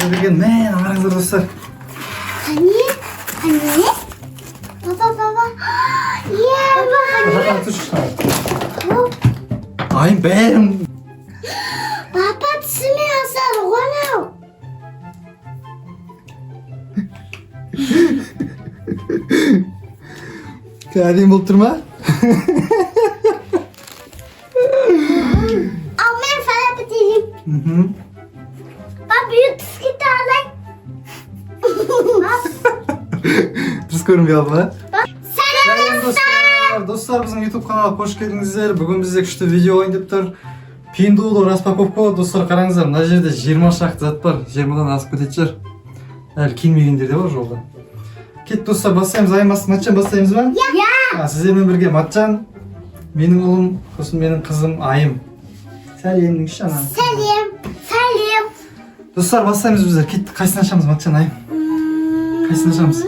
Bilgen men arаңыздар достар. Hani? Hani? Baba. Iya, baba. Ayım bәрім. Baba түсіме асар ғанау. Кәдем болып тұр ма? Al ben sana bitireyim. Bak büyük bisküvi alay. Дұрыс көрінбей алды ма? Selam. Достар, біздің YouTube каналға қош келдіңіздер. Бүгін бізде күшті видео ойын деп тұр. Пиндулы распаковка. Достар, қараңыздар, мына жерде 20 шақты зат бар. 20-дан асып кететін шығар. Әлі келмегендер де бар жолда. Кет достар, бастаймыз. Матчан бастаймыз ба? Ya. Сіздермен бірге Матчан, менің ұлым, сосын менің қызым Айым. Сәлем деңізші ана. Selam. Достар, бастаймыз біздер. Кет, қайсыны ашамыз Матчан, Айым? Қайсыны ашамыз?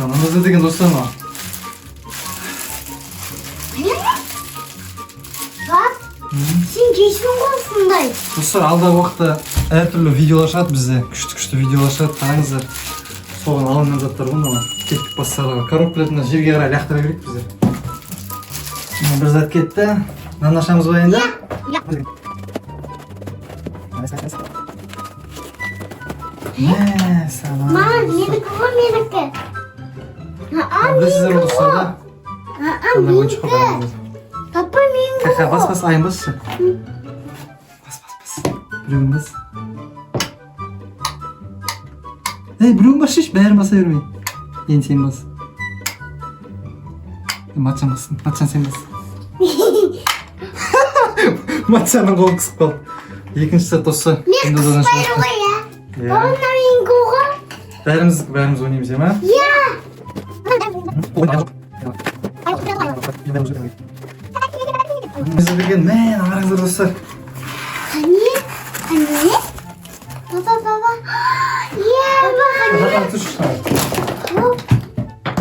Анамызда деген достар ма? Bak. Sen geçmin konusundayım. Достар, алдағы уақытта әртүрлі видеолар шығады бізде. Күшті видеолар шығады, қараңыздар. Соған алынған заттар ғой мына. Кеттік бастарға. Коробкаларына жерге қарай лақтыра берейік біздер. Бір зат кетті. Мынаны ашамыз ба енді? Мама, менікі. Білесіздер достар да? Қандай ойыншық бар қараңыздар. Папа менікі. Бас, Айым басшы. Бас. Біреуін бас. Біреуін басшы, бәрін баса бермей. Енді сен бас. Матчан бассын. Матчан сен бас. Матчанның қолы қысып қалды. Екінші сәт достар. Мен қыспайды ғой я. Онда менікі ғой. Бәріміз ойнаймыз, ема? Я. Білген мен араңыздар достар. Hani? Baba. Iya, baba.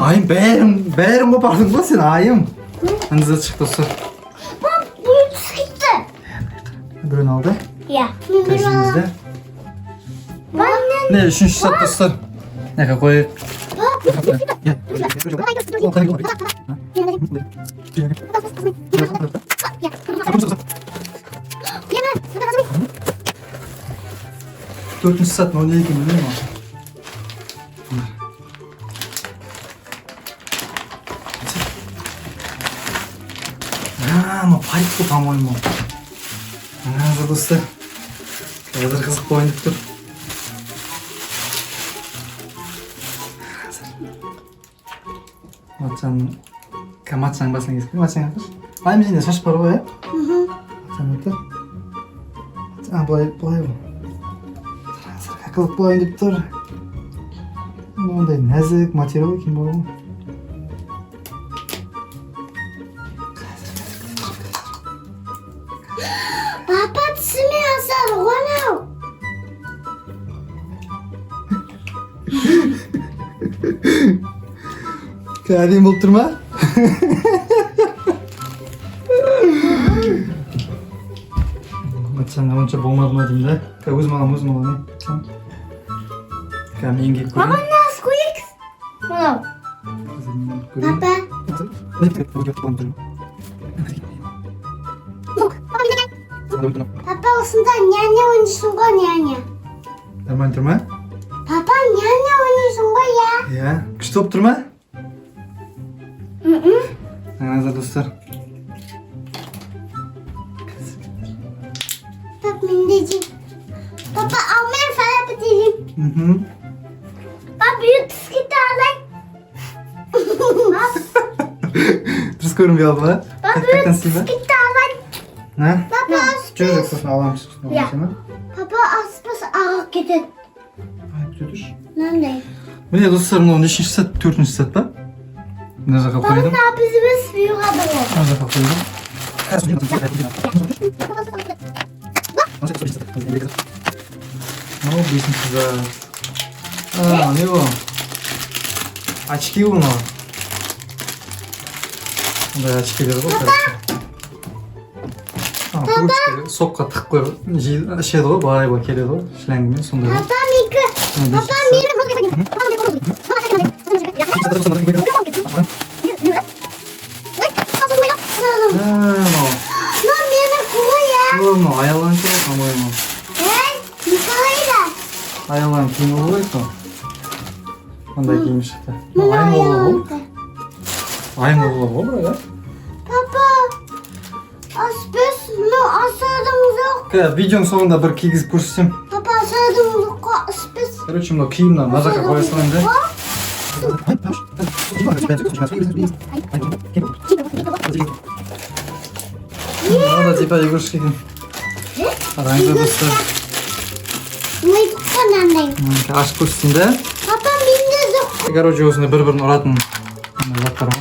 Айым бәрін қопардың ба сен Айым? Мына зат шықты достар. Bak, büyük sıkıntı. Біреуін алды. Ya. Тәжімізді. Ben Не, үшінші сәт достар. Неқа қойып. Төртінші сәт мынау не екен білмеймін ма? Мынау парик қой, по-моему. Ана достар. Қазір қызық ойын деп тұр. Матчаның басына кескін. Матчаң ақыш. Айым жейінде шаш бар ғой, Матчаң өтір. Бұлай ғой. Қақылық болайын деп тұр. Ондай нәзік материал екен бар ғой. Papa түсіме асар ғанау. Кәдем болып тұр ма? Матчанға онша болмады ма деймін да? Өзім алам. Мен келіп Baba көрейін. nasıl koyuk? Wow. Papa. Papa osunda nyanya oynuyorsun ғой nyanya. Нормально тұр ма? Papa nyanya oynuyorsun ғой ya. Иә. Күшті болып тұр ма? Қараңыздар достар. Bak mindeciğim. Papa al ben sana bitireyim. Bak büyük bisküvi alay. Дұрыс көрінбей алды ма? Bak büyük bisküvi alay. Papa Жоқ, сосын аламыз. Ya. Papa aspас ағып кетеді. Мынандай. Міне достар, мынау нешінші сәт? Төртінші сәт па? Мына жаққа қойдым. Baba bizimiz büyüğadı o. Мына жаққа қойдым. Мынау бесінші зат. Не ол? Очки мынау. Bunday очкилер ғой, короче. Трубочка сокқа тығып қойып, ішеді ғой, бай келеді ғой, шлангымен сондай. Papa Mika. Papa meni ko'ya. Мынау аялан керек, по-моему. Николайда. Аялан киім ғой, то. Мындай киім шықты. Айым олы ғой. Айым олы ғой, бұрай, Papa. Biz bunu asardığımız yok. Видеоның соңында бір кигізіп көрсетсем. Papa asardığımız yok. Biz. Короче, мынау киімді мына жаққа қоя салайын да. Надо типа игрушки екен. Қараңыздар достар. Ne kadar Ашып көрсетейін да. Papa mende yok. Короче, осында бір-бірін ұратын заттар бар.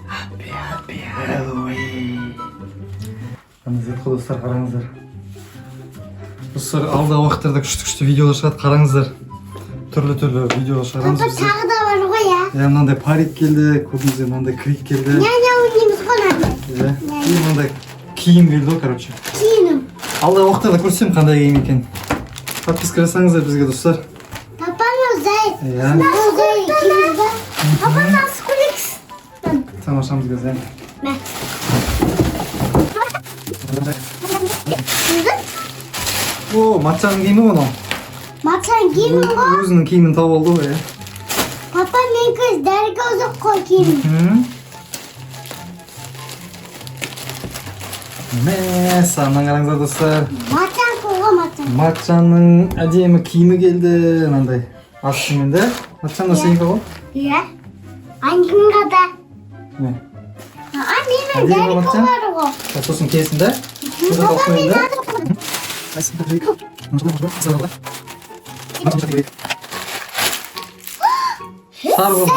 Happy Halloween. Қаныңыздар достар, қараңыздар. Достар, алдағы уақыттарда күшті видеолар шығады, қараңыздар. Түрлі видеолар шығарамыз Papa бізде. tағы да var ғой ya. Мынандай парик келді, көрдіңіздер, мынандай крик келді. Няня ойнаймыз ғой мынандай. И мынандай киім келді ғой, короче. Киінім. Алдағы уақыттарда көрсем қандай киім екен. Подписка жасаңыздар бізге достар. Papa мынау Иә. зай киіміз ба? Papa nasıl kuliks? Тамашамыз gözler. Мә. О, матчаның киімі ғой мынау. Матсан киімім ғой. Өзінің киімін тауып алды ғой. Papa мен көз дәріге ұзық қой киімім. Сағынан қараңыздар достар. Матсан қойға матсан. Матчаның әдемі киімі келді. Мынандай астымен де. Матчаның сенікі ғой? Иә. Анкинға да. Не? Менің Әдемі дәріге матсан? бар ғой. Сосын кесін де. Papa мен да. Сар ғой.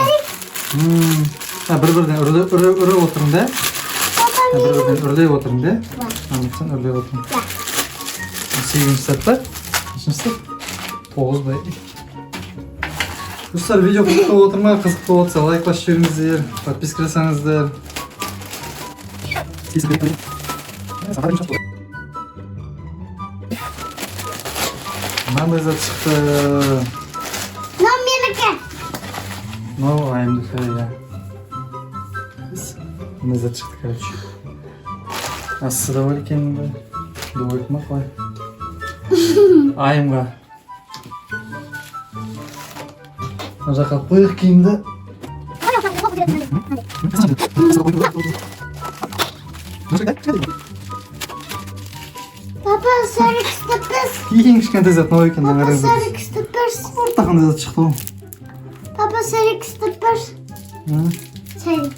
Бір-бірден үріп отырың да. Бір-бірден үрлей отырың да. Анықтан үрлей отырың. 8-ші сәт ба? 5-ші сәт? 9 бай. Достар, видео қызық болып отыр ма? Қызық болып отса лайк басып жіберіңіздер, подписка жасаңыздар. Мынандай зат шықты. Мынау менікі. Мынау айымдікі, иә. Мынандай зат шықты, короче. Асы да бар екен бе? Дуайт ма қалай? Айымға. Мына жаққа қойық киімді. Papa sarı kıstı Ең кішкентай зат мынау екен, Papa қараңыздар. sarı kıstı Орта қандай зат шықты ғой. Papa sarı kıstı Sarı.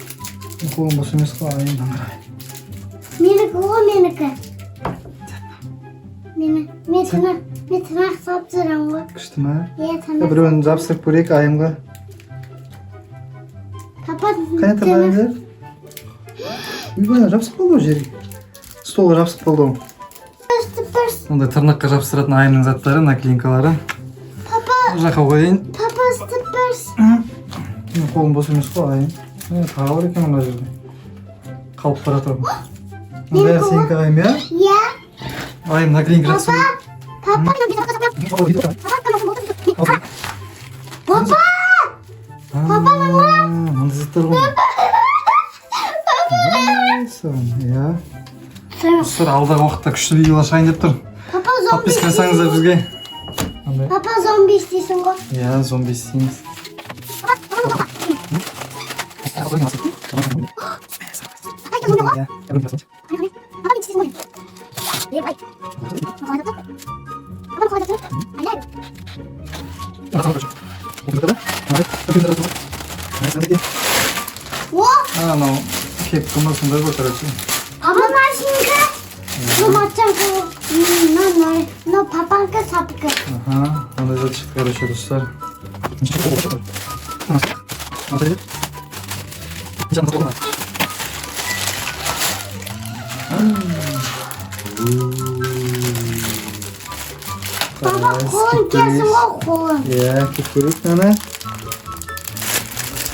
Қолым бос емес қой, айымдан қарай. Менікі ғой менікі. Мен тырнақ салып тұрам ғой. Күшті ма? Иә, тырнақ. Біреуін жабыстырып көрейік айымға. Папа Қане тырнағыңдар? Үйбана жабысып қалды ғой жерге. Столға жабысып қалды ғой. Ондай тырнаққа жабыстыратын айымның заттары, наклейкалары. Папа. Бұл жаққа қойын. Папа стыпырс. Менің қолым бос емес қой айым. Тағы бар екен мына жерде. Қалып бара тұрмын. Бәрі сенікі айым, иә? Иә. Айым наклейка жақсы Папа. Папа. Мындай заттар ғой. Иә. Достар, алдағы уақытта күшті видеолар шығайын деп тұр. Папа зомби. Подписка жасаңыздар бізге. Папа зомби істейсің ғой. Иә, зомби істейміз. Анау кепкама сондай ғой, короче. Папа машинка. Ну матчанка. Ну папанка сапка. Ага, мындай зат шықты, короче, достар. Baba kolun kesin o kolun. Ya, kekurik mana?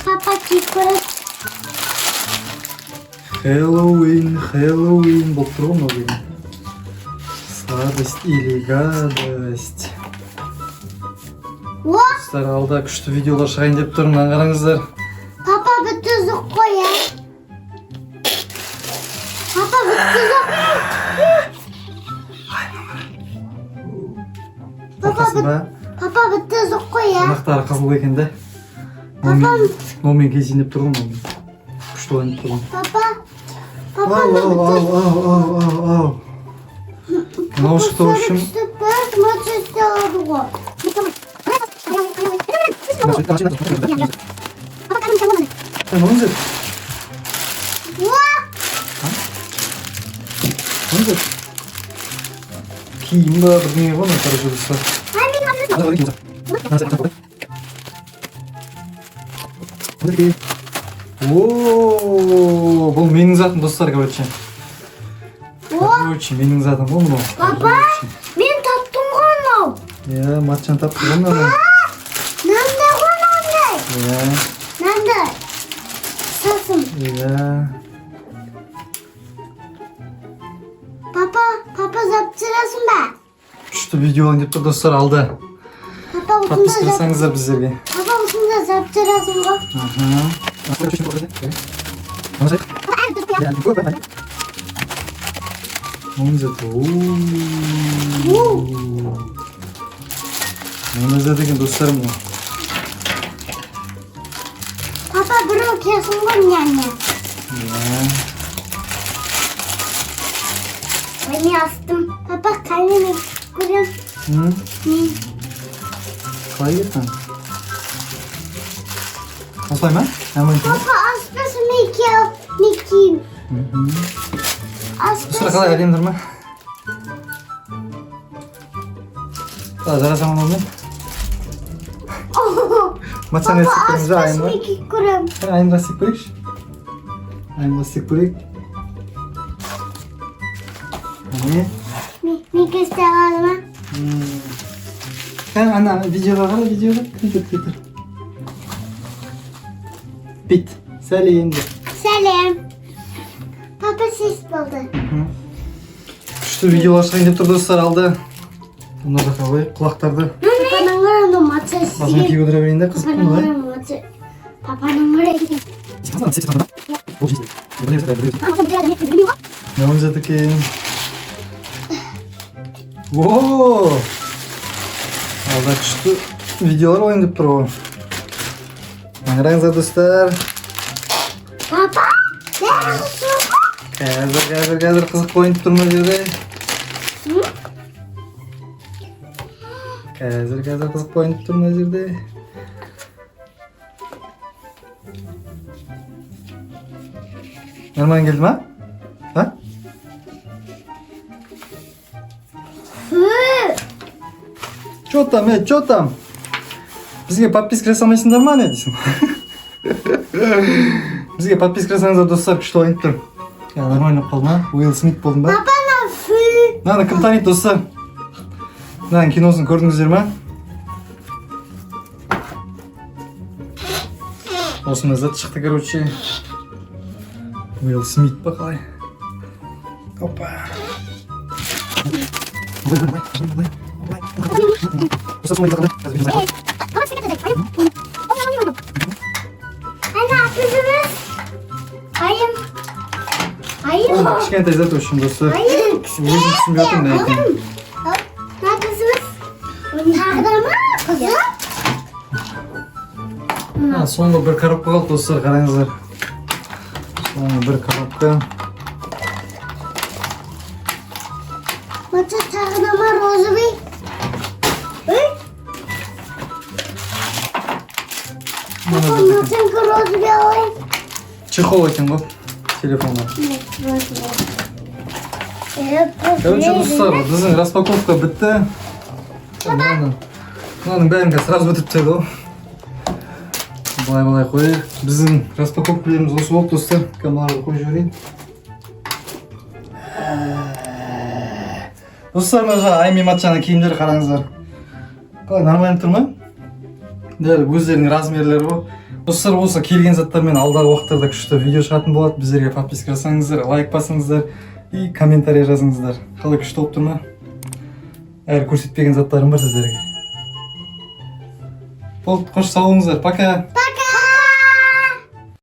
Papa kikurik. Хэллоуин болып тұр ғой мынау деген. Сладость или гадость. О, Достар, алда күшті видеолар шығайын деп тұр, мына қараңыздар. papa bitti zık koy ya. Papa bitti zık. Бақасы ба? Papa bitti zık koy ya. Анақтары қызыл екен да. Номен кезінеп тұр ғой мынау. Күшті ойнап тұр ғой. Papa. Ау, Papa ау, ау. Мынау шықты, в общем. Bak maç istiyordu o. Ne olacak? O. Ne olacak? Kiyim var, ne var ne karışırsa. Ooo, бұл менің затым достар, короче. Короче, менің затым бұл мынау. Papa, ben tattım onu. Ya, матчан тапты ғой мынаны. Nerede onu anne? Ya, Nerede? Sasım. ya. Papa zaptırasın be. Күшті видео ойнап тұр достар, алда. Papa usunda Подпискаласаңыздар біздерге. Papa usunda zaptırasın bu. Он зато. Оны за деген достар мына. Papa bro kesin bu anne. Ben yastım. Papa kalbimi kuruyorum. Hı? Қалай кетті? Осылай ма? Аман екен. Papa aspesin Mickey. Сұра қалай әдемдір ма? Қалай жарасамын онымен? Матчан Papa естіп көріңіз aspesin айын ба? Mickey kuruyorum. Айынға істеп көрейікші. Айынға істеп көрейік. Міне. Mickey istedim ha. Ана видеоға қара, видеоға. Кетір. Бит. Сәлем деп. Selam. Papa ses buldu. Күшті видеолар шығайын деп тұр достар, алды. Мына жаққа қой, құлақтарды Papanın orada maçı басына isteyeyim. киіп отыра берейін да, қызық Papanın бұны. orada maçı. Papanın oraya gideyim. Не он за такие. Ооо! Алда күшті видеолар ойнап тұр ғой. Қараңыздар достар. Papa. Neredesin? Қазір қызық ойнап тұр мына жерде. Қазір қызық ойнап тұр мына жерде. Нормально келді ма? Ha? Чё там? Бізге подписка жасамайсыңдар ма, не дейсің? Бізге подписка жасаңыздар достар, күшті ойнап тұр. Нормально қалды ма? Уилл Смит болдың ба? Papa nasıl? Мынаны кім таниды достар? Мынаның киносын көрдіңіздер ма? Осындай зат шықты, короче. Уилл Смит па қалай? Опа. Anne yapıyorsunuz? Hayır. Кішкентай зат үшін достар. Hayır. Өзім түсінбей отырмын не екенін. Ne yapıyorsunuz? Tağdırma kızım. Соңғы бір коробка қалды достар, қараңыздар. Соңғы бір коробка. Maçı tağdırma rozovый. Papa maçınki rozovый alayım. Чехол екен ғой телефонға. Короче, достар, біздің распаковка бітті. Мынаның бәрін сразу бітіп тастайды ғой. Былай қойайық. Біздің распаковкаларымыз осы болды достар. Камераларды қойып жіберейін. Dostlar мына жаңа Айми матчаның киімдері қараңыздар. Қалай нормально тұр ма? Дәл өздерінің размерлері ғой. Достар осы келген заттармен алдағы уақыттарда күшті видео шығатын болады. Біздерге подписка жасаңыздар, лайк басыңыздар и комментарий жазыңыздар. Қалай күшті болып тұр ма? Әлі көрсетпеген заттарым бар сіздерге. Болды, қош сау болыңыздар. Пока.